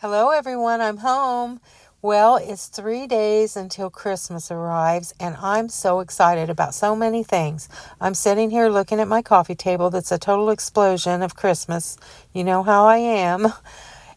Hello everyone, I'm home. Well, it's 3 days until Christmas arrives, and I'm so excited about so many things. I'm sitting here looking at my coffee table that's a total explosion of Christmas. You know how I am,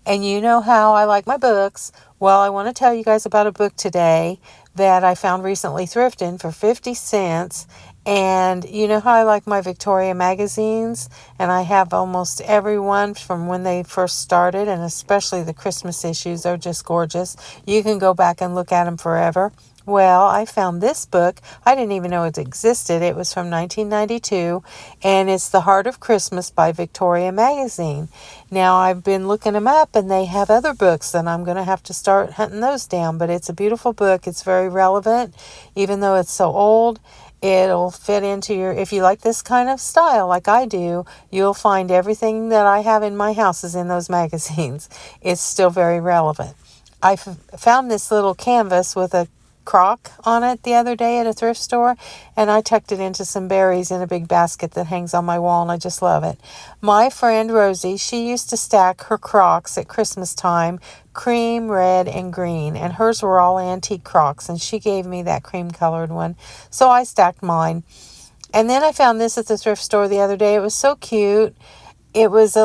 and you know how I like my books. Well, I want to tell you guys about a book today that I found recently thrifting for 50 cents. And you know how I like my Victoria magazines, and I have almost every one from when they first started, and especially the Christmas issues are just gorgeous. You can go back and look at them forever. Well, I found this book. I didn't even know it existed. It was from 1992, and it's The Heart of Christmas by Victoria Magazine. Now, I've been looking them up, and they have other books, and I'm going to have to start hunting those down. But it's a beautiful book. It's very relevant, even though it's so old. It'll fit into if you like this kind of style like I do, you'll find everything that I have in my house is in those magazines. It's still very relevant. I found this little canvas with a crock on it the other day at a thrift store, and I tucked it into some berries in a big basket that hangs on my wall, and I just love it. My friend Rosie, she used to stack her crocks at Christmas time, cream, red, and green, and hers were all antique crocks, and she gave me that cream colored one, so I stacked mine. And then I found this at the thrift store the other day. It was so cute. It was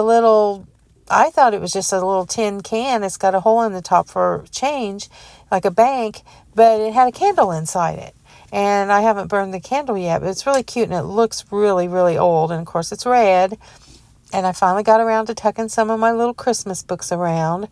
I thought it was just a little tin can. It's got a hole in the top for change, like a bank, but it had a candle inside it. And I haven't burned the candle yet, but it's really cute, and it looks really, really old. And of course, it's red. And I finally got around to tucking some of my little Christmas books around.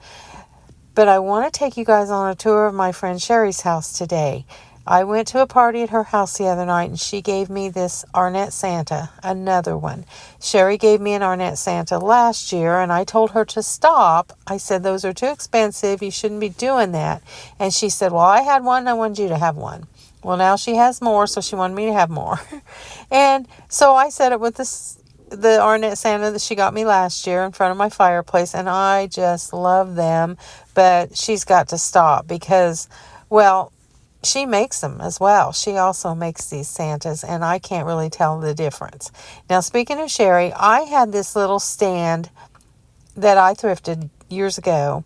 But I want to take you guys on a tour of my friend Sherry's house today. I went to a party at her house the other night, and she gave me this Arnett Santa, another one. Sherry gave me an Arnett Santa last year, and I told her to stop. I said, those are too expensive. You shouldn't be doing that. And she said, well, I had one. I wanted you to have one. Well, now she has more, so she wanted me to have more. And so I set it with the Arnett Santa that she got me last year in front of my fireplace, and I just love them. But she's got to stop because, well, she makes them as well. She also makes these Santas, and I can't really tell the difference. Now, speaking of Sherry, I had this little stand that I thrifted years ago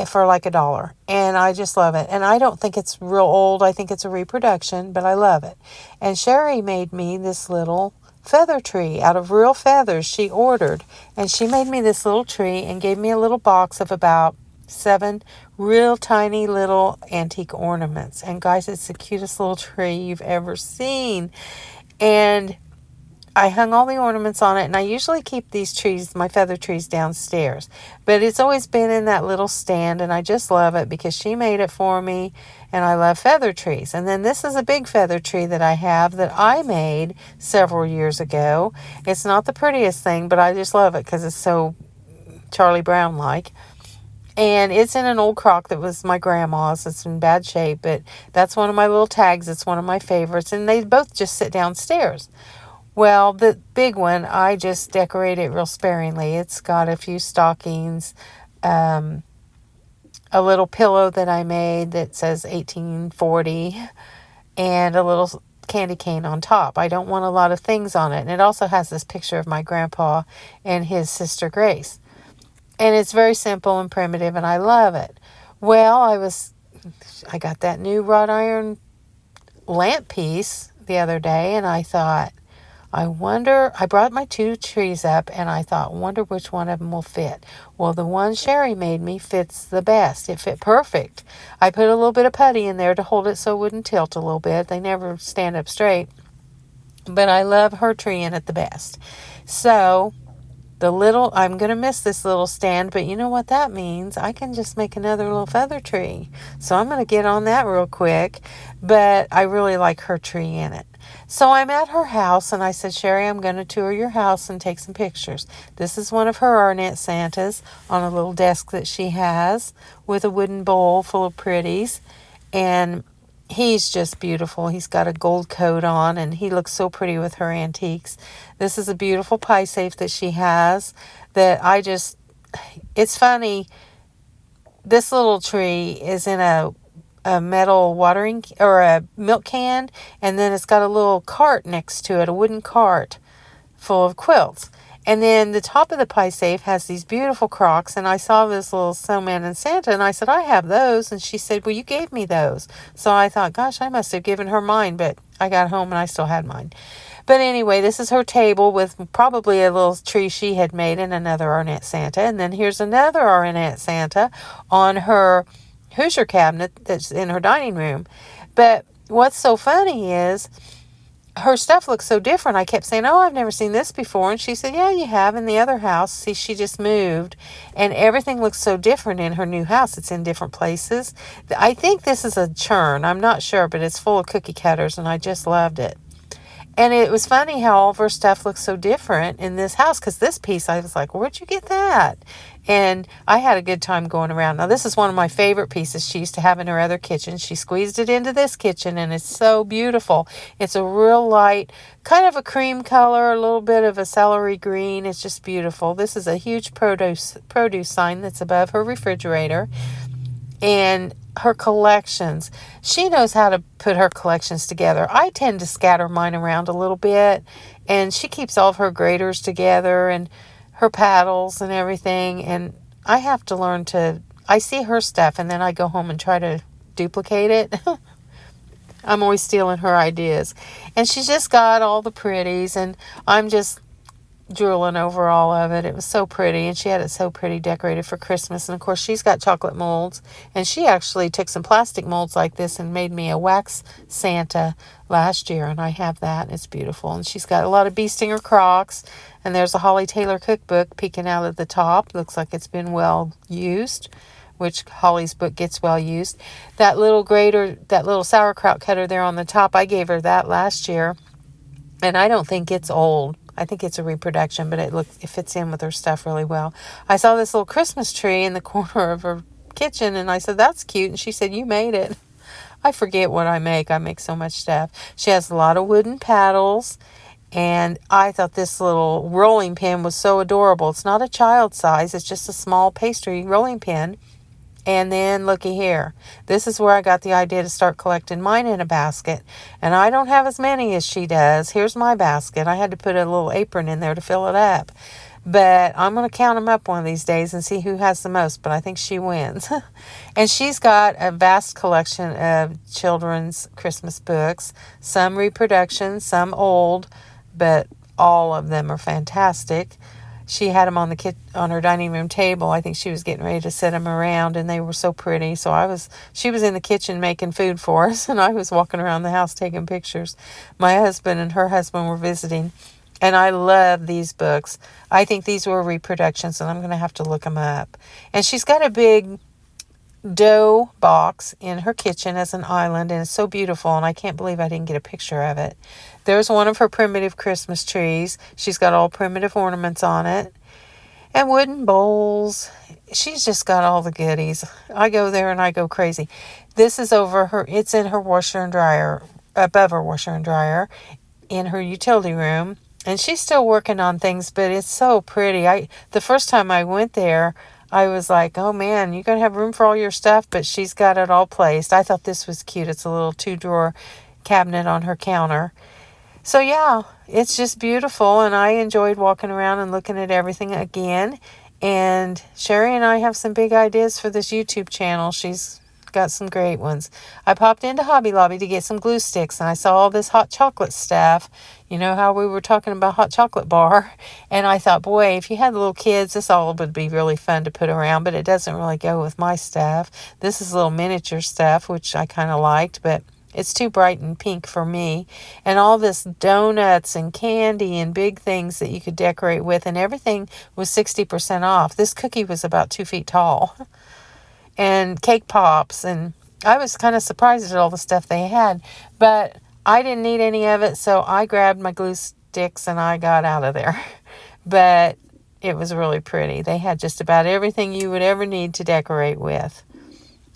for like $1, and I just love it. And I don't think it's real old. I think it's a reproduction, but I love it. And Sherry made me this little feather tree out of real feathers she ordered, and she made me this little tree and gave me a little box of about 7 real tiny little antique ornaments. And guys, it's the cutest little tree you've ever seen. And I hung all the ornaments on it, and I usually keep these trees, my feather trees, downstairs. But it's always been in that little stand, and I just love it because she made it for me, and I love feather trees. And then this is a big feather tree that I have that I made several years ago. It's not the prettiest thing, but I just love it because it's so Charlie Brown-like. And it's in an old crock that was my grandma's. It's in bad shape, but that's one of my little tags. It's one of my favorites, and they both just sit downstairs. Well, the big one, I just decorate it real sparingly. It's got a few stockings, a little pillow that I made that says 1840, and a little candy cane on top. I don't want a lot of things on it. And it also has this picture of my grandpa and his sister Grace. And it's very simple and primitive, and I love it. Well, I got that new wrought iron lamp piece the other day, and I thought, I brought my 2 trees up, and I thought, wonder which one of them will fit. Well, the one Sherry made me fits the best. It fit perfect. I put a little bit of putty in there to hold it so it wouldn't tilt a little bit. They never stand up straight. But I love her tree in it the best. So I'm going to miss this little stand, but you know what that means? I can just make another little feather tree. So I'm going to get on that real quick, but I really like her tree in it. So I'm at her house, and I said, Sherry, I'm going to tour your house and take some pictures. This is one of her Arnett Santas on a little desk that she has with a wooden bowl full of pretties, and he's just beautiful. He's got a gold coat on, and he looks so pretty with her antiques. This is a beautiful pie safe that she has that it's funny. This little tree is in a metal watering or a milk can, and then it's got a little cart next to it, a wooden cart full of quilts. And then the top of the pie safe has these beautiful Crocs, and I saw this little snowman and Santa, and I said, I have those. And she said, well, you gave me those. So I thought, gosh, I must have given her mine, but I got home and I still had mine. But anyway, this is her table with probably a little tree she had made and another Arnett Santa. And then here's another Arnett Santa on her Hoosier cabinet that's in her dining room. But what's so funny is her stuff looks so different. I kept saying, oh, I've never seen this before. And she said, yeah, you have in the other house. See, she just moved. And everything looks so different in her new house. It's in different places. I think this is a churn. I'm not sure, but it's full of cookie cutters, and I just loved it. And it was funny how all of her stuff looks so different in this house, because this piece, I was like, where'd you get that? And I had a good time going around. Now, this is one of my favorite pieces she used to have in her other kitchen. She squeezed it into this kitchen, and it's so beautiful. It's a real light, kind of a cream color, a little bit of a celery green. It's just beautiful. This is a huge produce sign that's above her refrigerator. And her collections. She knows how to put her collections together. I tend to scatter mine around a little bit, and she keeps all of her graters together and her paddles and everything. And I have to learn to, I see her stuff and then I go home and try to duplicate it. I'm always stealing her ideas. And she's just got all the pretties, and I'm just drooling over all of it. It was so pretty, and she had it so pretty decorated for Christmas. And of course, she's got chocolate molds, and she actually took some plastic molds like this and made me a wax Santa last year, and I have that. It's beautiful. And she's got a lot of bee stinger Crocs, and there's a Holly Taylor cookbook peeking out at the top. Looks like it's been well used, which Holly's book gets well used. That little grater, that little sauerkraut cutter there on the top, I gave her that last year, and I don't think it's old. I think it's a reproduction, but it fits in with her stuff really well. I saw this little Christmas tree in the corner of her kitchen, and I said, that's cute. And she said, you made it. I forget what I make. I make so much stuff. She has a lot of wooden paddles, and I thought this little rolling pin was so adorable. It's not a child size. It's just a small pastry rolling pin. And then looky here. This is where I got the idea to start collecting mine in a basket. And I don't have as many as she does. Here's my basket. I had to put a little apron in there to fill it up. But I'm going to count them up one of these days and see who has the most. But I think she wins. And she's got a vast collection of children's Christmas books. Some reproductions, some old, but all of them are fantastic. She had them on her dining room table. I think she was getting ready to set them around, and they were so pretty. So she was in the kitchen making food for us, and I was walking around the house taking pictures. My husband and her husband were visiting, and I love these books. I think these were reproductions, and I'm going to have to look them up. And she's got a big dough box in her kitchen as an island, and it's so beautiful, and I can't believe I didn't get a picture of it. There's one of her primitive Christmas trees. She's got all primitive ornaments on it, and wooden bowls. She's just got all the goodies. I go there and I go crazy. This is it's in her washer and dryer, above her washer and dryer, in her utility room, and she's still working on things, but it's so pretty. The first time I went there, I was like, oh man, you're going to have room for all your stuff, but she's got it all placed. I thought this was cute. It's a little 2-drawer cabinet on her counter. So yeah, it's just beautiful, and I enjoyed walking around and looking at everything again. And Sherry and I have some big ideas for this YouTube channel. She's got some great ones. I popped into Hobby Lobby to get some glue sticks, and I saw all this hot chocolate stuff. You know how we were talking about hot chocolate bar? And I thought, boy, if you had little kids, this all would be really fun to put around, but it doesn't really go with my stuff. This is little miniature stuff, which I kind of liked, but it's too bright and pink for me. And all this donuts and candy and big things that you could decorate with, and everything was 60% off. This cookie was about 2 feet tall. And cake pops, and I was kind of surprised at all the stuff they had, but I didn't need any of it, so I grabbed my glue sticks and I got out of there. But it was really pretty. They had just about everything you would ever need to decorate with.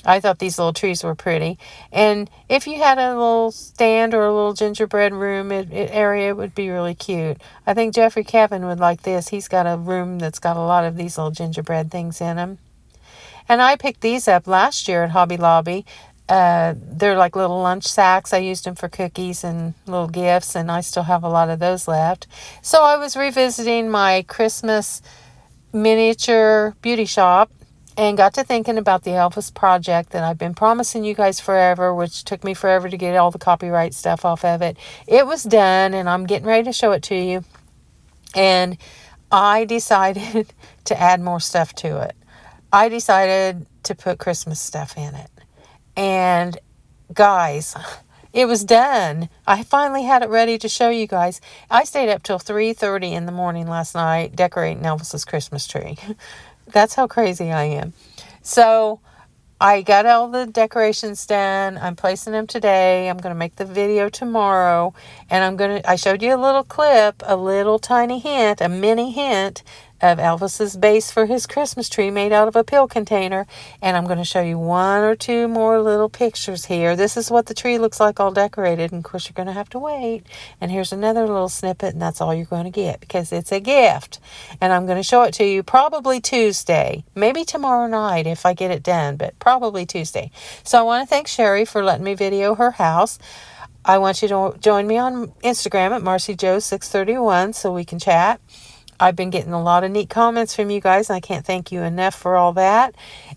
I thought these little trees were pretty. And if you had a little stand or a little gingerbread room area, it would be really cute. I think Jeffrey Kevin would like this. He's got a room that's got a lot of these little gingerbread things in them. And I picked these up last year at Hobby Lobby. They're like little lunch sacks. I used them for cookies and little gifts, and I still have a lot of those left. So I was revisiting my Christmas miniature beauty shop and got to thinking about the Elvis project that I've been promising you guys forever, which took me forever to get all the copyright stuff off of it. It was done, and I'm getting ready to show it to you. And I decided to add more stuff to it. I decided to put Christmas stuff in it. And guys, it was done. I finally had it ready to show you guys. I stayed up till 3:30 in the morning last night decorating Elvis's Christmas tree. That's how crazy I am. So I got all the decorations done. I'm placing them today. I'm going to make the video tomorrow. And I showed you a little clip, a little tiny hint, a mini hint of Elvis's base for his Christmas tree made out of a pill container. And I'm going to show you one or two more little pictures here. This is what the tree looks like all decorated. And of course, you're going to have to wait. And here's another little snippet, and that's all you're going to get because it's a gift. And I'm going to show it to you probably Tuesday, maybe tomorrow night if I get it done, but probably Tuesday. So I want to thank Sherry for letting me video her house. I want you to join me on Instagram at MarcyJoe631 so we can chat. I've been getting a lot of neat comments from you guys, and I can't thank you enough for all that.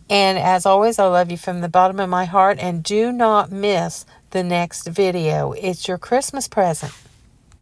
And as always, I love you from the bottom of my heart, and do not miss the next video. It's your Christmas present.